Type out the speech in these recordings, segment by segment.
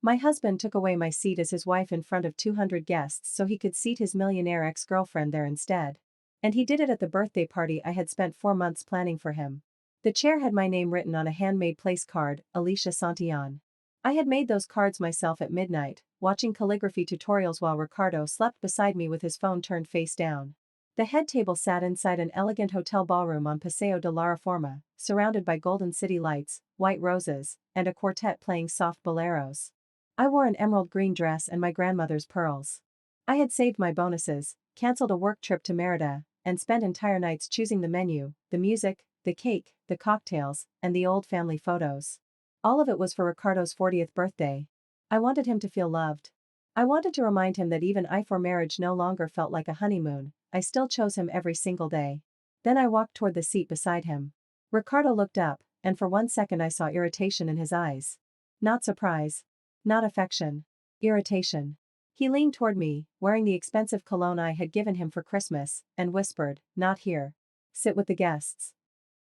My husband took away my seat as his wife in front of 200 guests so he could seat his millionaire ex-girlfriend there instead. And he did it at the birthday party I had spent 4 months planning for him. The chair had my name written on a handmade place card, Alicia Santillán. I had made those cards myself at midnight, watching calligraphy tutorials while Ricardo slept beside me with his phone turned face down. The head table sat inside an elegant hotel ballroom on Paseo de la Reforma, surrounded by golden city lights, white roses, and a quartet playing soft boleros. I wore an emerald green dress and my grandmother's pearls. I had saved my bonuses, cancelled a work trip to Merida, and spent entire nights choosing the menu, the music, the cake, the cocktails, and the old family photos. All of it was for Ricardo's 40th birthday. I wanted him to feel loved. I wanted to remind him that even before marriage no longer felt like a honeymoon, I still chose him every single day. Then I walked toward the seat beside him. Ricardo looked up, and for 1 second I saw irritation in his eyes. Not surprise. Not affection. Irritation. He leaned toward me, wearing the expensive cologne I had given him for Christmas, and whispered, "Not here. Sit with the guests."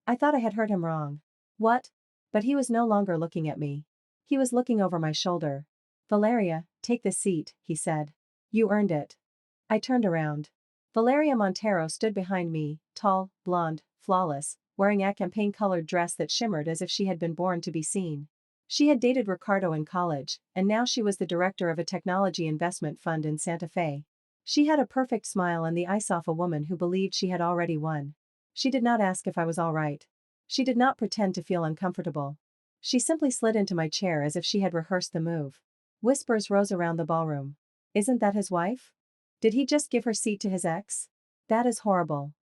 I thought I had heard him wrong. What? But he was no longer looking at me. He was looking over my shoulder. "Valeria, take this seat," he said. "You earned it." I turned around. Valeria Montero stood behind me, tall, blonde, flawless, wearing a champagne-colored dress that shimmered as if she had been born to be seen. She had dated Ricardo in college, and now she was the director of a technology investment fund in Santa Fe. She had a perfect smile and the eyes of a woman who believed she had already won. She did not ask if I was all right. She did not pretend to feel uncomfortable. She simply slid into my chair as if she had rehearsed the move. Whispers rose around the ballroom. "Isn't that his wife? Did he just give her seat to his ex? That is horrible."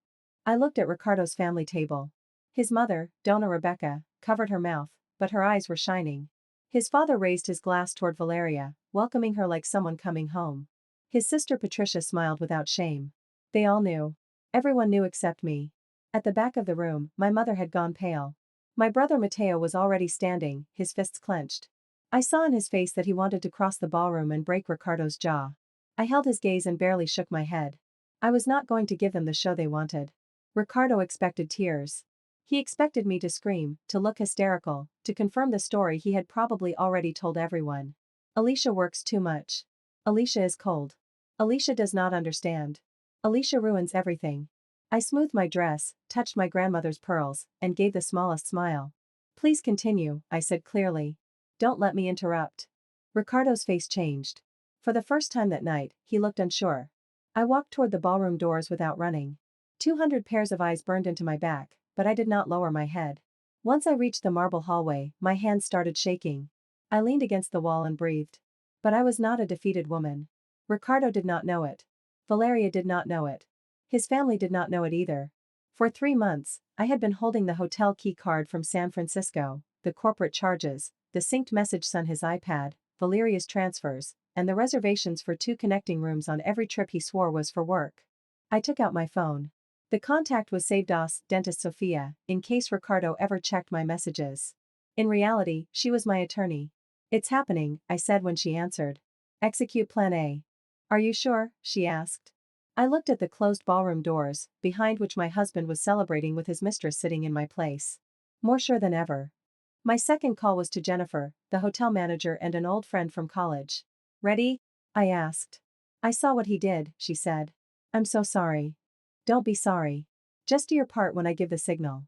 I looked at Ricardo's family table. His mother, Dona Rebecca, covered her mouth, but her eyes were shining. His father raised his glass toward Valeria, welcoming her like someone coming home. His sister Patricia smiled without shame. They all knew. Everyone knew except me. At the back of the room, my mother had gone pale. My brother Mateo was already standing, his fists clenched. I saw in his face that he wanted to cross the ballroom and break Ricardo's jaw. I held his gaze and barely shook my head. I was not going to give them the show they wanted. Ricardo expected tears. He expected me to scream, to look hysterical, to confirm the story he had probably already told everyone. Alicia works too much. Alicia is cold. Alicia does not understand. Alicia ruins everything. I smoothed my dress, touched my grandmother's pearls, and gave the smallest smile. "Please continue," I said clearly. "Don't let me interrupt." Ricardo's face changed. For the first time that night, he looked unsure. I walked toward the ballroom doors without running. 200 pairs of eyes burned into my back, but I did not lower my head. Once I reached the marble hallway, my hands started shaking. I leaned against the wall and breathed. But I was not a defeated woman. Ricardo did not know it. Valeria did not know it. His family did not know it either. For 3 months, I had been holding the hotel key card from San Francisco, the corporate charges, the synced message on his iPad, Valeria's transfers, and the reservations for 2 connecting rooms on every trip he swore was for work. I took out my phone. The contact was saved as Dentist Sophia, in case Ricardo ever checked my messages. In reality, she was my attorney. "It's happening," I said when she answered. "Execute Plan A." "Are you sure?" she asked. I looked at the closed ballroom doors, behind which my husband was celebrating with his mistress sitting in my place. More sure than ever. My second call was to Jennifer, the hotel manager and an old friend from college. "Ready?" I asked. "I saw what he did," she said. "I'm so sorry." "Don't be sorry. Just do your part when I give the signal."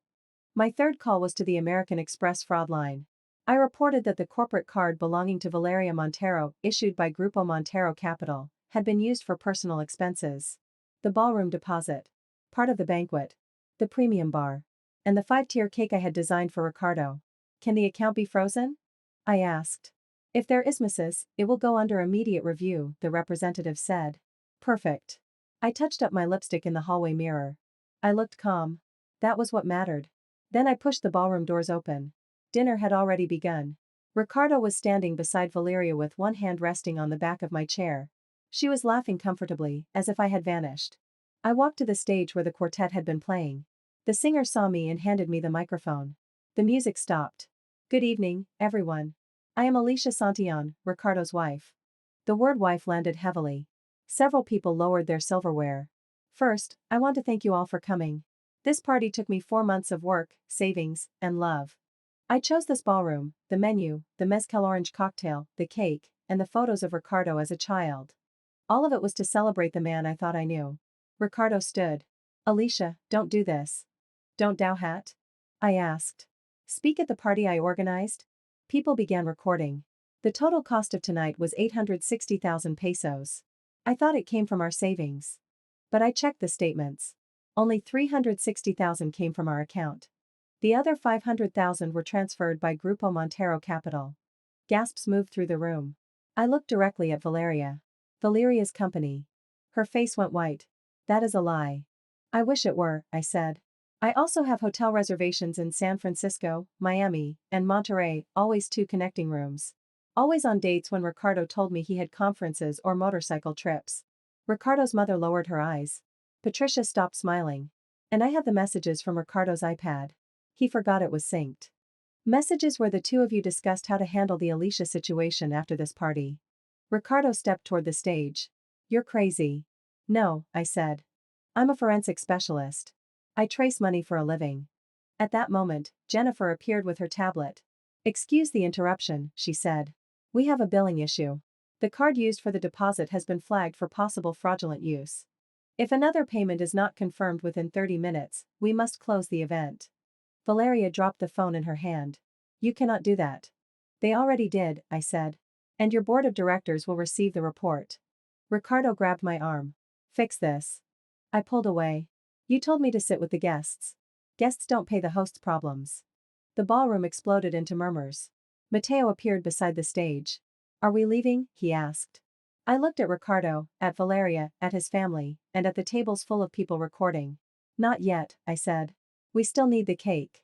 My third call was to the American Express fraud line. I reported that the corporate card belonging to Valeria Montero, issued by Grupo Montero Capital, had been used for personal expenses. The ballroom deposit. Part of the banquet. The premium bar. And the 5-tier cake I had designed for Ricardo. "Can the account be frozen?" I asked. "If there is, Mrs., it will go under immediate review," the representative said. "Perfect." I touched up my lipstick in the hallway mirror. I looked calm. That was what mattered. Then I pushed the ballroom doors open. Dinner had already begun. Ricardo was standing beside Valeria with one hand resting on the back of my chair. She was laughing comfortably, as if I had vanished. I walked to the stage where the quartet had been playing. The singer saw me and handed me the microphone. The music stopped. "Good evening, everyone. I am Alicia Santillán, Ricardo's wife." The word wife landed heavily. Several people lowered their silverware. "First, I want to thank you all for coming. This party took me 4 months of work, savings, and love. I chose this ballroom, the menu, the mezcal orange cocktail, the cake, and the photos of Ricardo as a child. All of it was to celebrate the man I thought I knew. Ricardo stood. Alicia, don't do this. Don't hat? I asked. Speak at the party I organized? People began recording. The total cost of tonight was 860,000 pesos. I thought it came from our savings. But I checked the statements. Only 360,000 came from our account. The other 500,000 were transferred by Grupo Montero Capital. Gasps moved through the room. I looked directly at Valeria. Valeria's company. Her face went white. That is a lie. I wish it were, I said. I also have hotel reservations in San Francisco, Miami, and Monterey, always 2 connecting rooms. Always on dates when Ricardo told me he had conferences or motorcycle trips. Ricardo's mother lowered her eyes. Patricia stopped smiling. And I have the messages from Ricardo's iPad. He forgot it was synced. Messages where the two of you discussed how to handle the Alicia situation after this party. Ricardo stepped toward the stage. You're crazy. No, I said. I'm a forensic specialist. I trace money for a living. At that moment, Jennifer appeared with her tablet. Excuse the interruption, she said. We have a billing issue. The card used for the deposit has been flagged for possible fraudulent use. If another payment is not confirmed within 30 minutes, we must close the event. Valeria dropped the phone in her hand. You cannot do that. They already did, I said. And your board of directors will receive the report. Ricardo grabbed my arm. Fix this. I pulled away. You told me to sit with the guests. Guests don't pay the host's problems. The ballroom exploded into murmurs. Mateo appeared beside the stage. Are we leaving? He asked. I looked at Ricardo, at Valeria, at his family, and at the tables full of people recording. Not yet, I said. We still need the cake.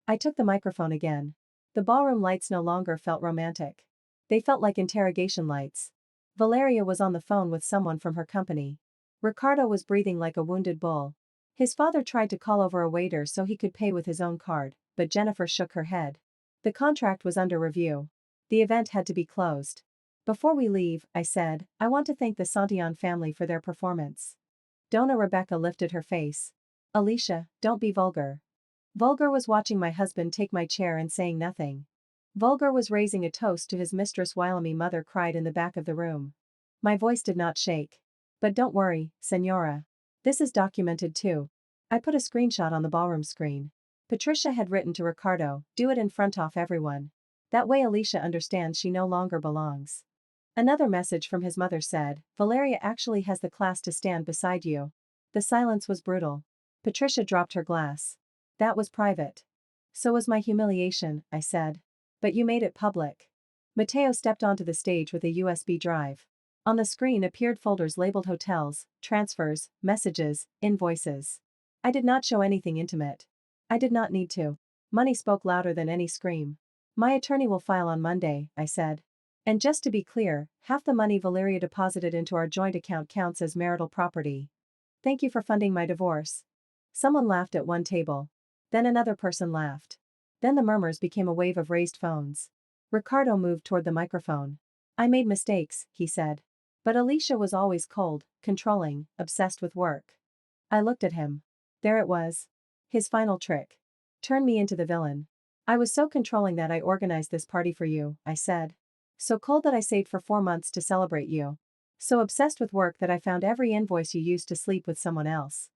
I took the microphone again. The ballroom lights no longer felt romantic. They felt like interrogation lights. Valeria was on the phone with someone from her company. Ricardo was breathing like a wounded bull. His father tried to call over a waiter so he could pay with his own card, but Jennifer shook her head. The contract was under review. The event had to be closed. Before we leave, I said, I want to thank the Santillan family for their performance. Dona Rebecca lifted her face. Alicia, don't be vulgar. Vulgar was watching my husband take my chair and saying nothing. Vulgar was raising a toast to his mistress while my mother cried in the back of the room. My voice did not shake. But don't worry, Senora. This is documented too. I put a screenshot on the ballroom screen. Patricia had written to Ricardo, do it in front of everyone. That way Alicia understands she no longer belongs. Another message from his mother said, Valeria actually has the class to stand beside you. The silence was brutal. Patricia dropped her glass. That was private. So was my humiliation, I said. But you made it public. Mateo stepped onto the stage with a USB drive. On the screen appeared folders labeled hotels, transfers, messages, invoices. I did not show anything intimate. I did not need to. Money spoke louder than any scream. My attorney will file on Monday, I said. And just to be clear, half the money Valeria deposited into our joint account counts as marital property. Thank you for funding my divorce. Someone laughed at one table. Then another person laughed. Then the murmurs became a wave of raised phones. Ricardo moved toward the microphone. I made mistakes, he said. But Alicia was always cold, controlling, obsessed with work. I looked at him. There it was. His final trick. Turn me into the villain. I was so controlling that I organized this party for you, I said. So cold that I saved for 4 months to celebrate you. So obsessed with work that I found every invoice you used to sleep with someone else.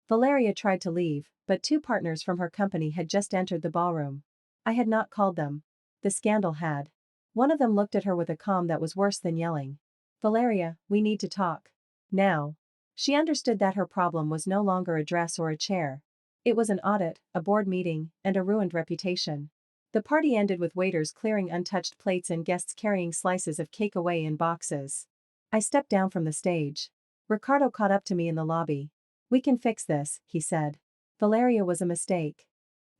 Valeria tried to leave, but 2 partners from her company had just entered the ballroom. I had not called them. The scandal had. One of them looked at her with a calm that was worse than yelling. Valeria, we need to talk. Now. She understood that her problem was no longer a dress or a chair. It was an audit, a board meeting, and a ruined reputation. The party ended with waiters clearing untouched plates and guests carrying slices of cake away in boxes. I stepped down from the stage. Ricardo caught up to me in the lobby. We can fix this, he said. Valeria was a mistake.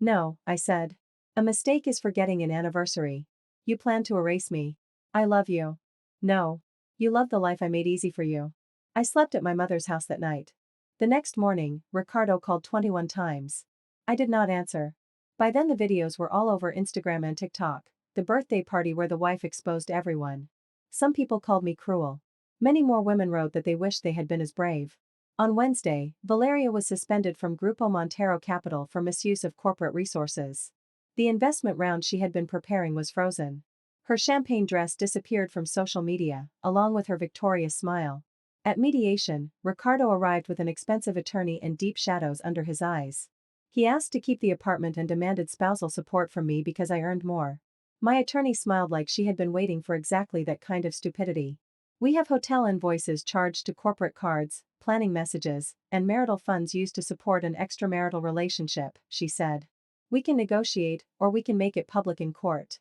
No, I said. A mistake is forgetting an anniversary. You plan to erase me. I love you. No. You love the life I made easy for you. I slept at my mother's house that night. The next morning, Ricardo called 21 times. I did not answer. By then the videos were all over Instagram and TikTok, the birthday party where the wife exposed everyone. Some people called me cruel. Many more women wrote that they wished they had been as brave. On Wednesday, Valeria was suspended from Grupo Montero Capital for misuse of corporate resources. The investment round she had been preparing was frozen. Her champagne dress disappeared from social media, along with her victorious smile. At mediation, Ricardo arrived with an expensive attorney and deep shadows under his eyes. He asked to keep the apartment and demanded spousal support from me because I earned more. My attorney smiled like she had been waiting for exactly that kind of stupidity. We have hotel invoices charged to corporate cards, planning messages, and marital funds used to support an extramarital relationship, she said. We can negotiate, or we can make it public in court.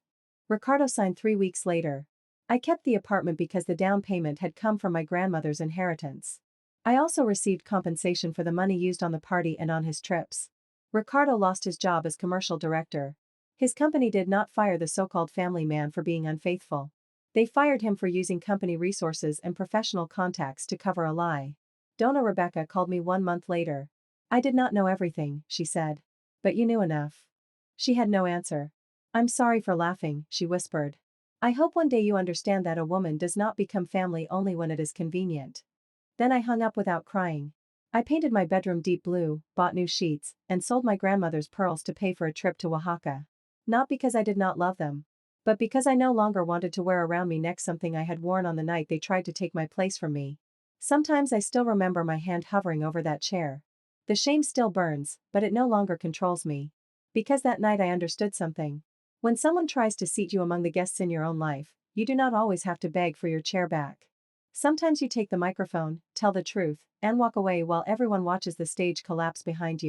Ricardo signed 3 weeks later. I kept the apartment because the down payment had come from my grandmother's inheritance. I also received compensation for the money used on the party and on his trips. Ricardo lost his job as commercial director. His company did not fire the so-called family man for being unfaithful. They fired him for using company resources and professional contacts to cover a lie. Donna Rebecca called me 1 month later. I did not know everything, she said. But you knew enough. She had no answer. I'm sorry for laughing, she whispered. I hope one day you understand that a woman does not become family only when it is convenient. Then I hung up without crying. I painted my bedroom deep blue, bought new sheets, and sold my grandmother's pearls to pay for a trip to Oaxaca. Not because I did not love them, but because I no longer wanted to wear around me neck something I had worn on the night they tried to take my place from me. Sometimes I still remember my hand hovering over that chair. The shame still burns, but it no longer controls me. Because that night I understood something. When someone tries to seat you among the guests in your own life, you do not always have to beg for your chair back. Sometimes you take the microphone, tell the truth, and walk away while everyone watches the stage collapse behind you.